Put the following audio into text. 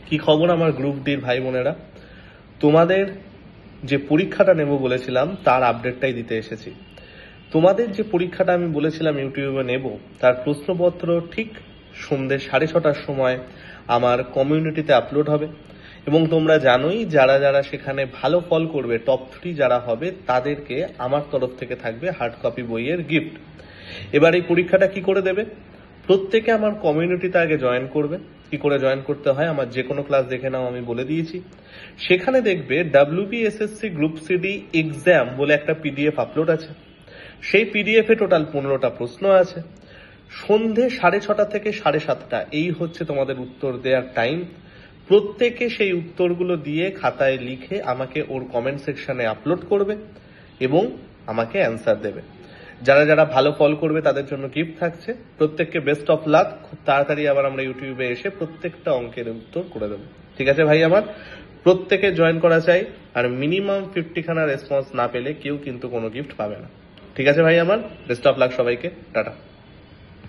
কি খবর আমার গ্রুপ ডির ভাই বোনেরা? তোমাদের যে পরীক্ষাটা নেব বলেছিলাম তার আপডেটটাই দিতে এসেছি। তোমাদের যে পরীক্ষাটা আমি বলেছিলাম ইউটিউবে নেব, তার প্রশ্নপত্র ঠিক সন্ধ্যে 6:30টার সময় আমার কমিউনিটিতে আপলোড হবে। এবং তোমরা জানোই যারা যারা সেখানে ভালো ফল করবে, টপ 3 যারা হবে, তাদেরকে আমার তরফ থেকে থাকবে হার্ড কপি বইয়ের গিফট। এবার এই পরীক্ষাটা কি করে দেবে? প্রত্যেকে আমার কমিউনিটিতে আগে জয়েন করবে। কি করে জয়েন করতে হয় আমার যে কোনো ক্লাস দেখে নাও, আমি বলে দিয়েছি। সেখানে দেখবে WBSSC গ্রুপ সিডি এক্সাম বলে একটা পিডিএফ আপলোড আছে। সেই পিডিএফ এ টোটাল 15টা প্রশ্ন আছে। সন্ধে 6:30 থেকে 7:30 এই হচ্ছে তোমাদের উত্তর দেওয়ার টাইম। প্রত্যেকে সেই উত্তরগুলো দিয়ে খাতায় লিখে আমাকে ওর কমেন্ট সেকশনে আপলোড করবে এবং আমাকে অ্যান্সার দেবে। যারা যারা ভালো ফল করবে তাদের জন্য গিফট থাকছে। প্রত্যেককে বেস্ট অফ লাক। খুব তাড়াতাড়ি আবার আমরা ইউটিউবে এসে প্রত্যেকটা অঙ্কের উত্তর করে দেবো। ঠিক আছে ভাই আমার? প্রত্যেকে জয়েন করা চাই, আর মিনিমাম 50 খানা রেসপন্স না পেলে কেউ কিন্তু কোনো গিফট পাবে না। ঠিক আছে ভাই আমার? বেস্ট অফ লাক সবাইকে। টাটা।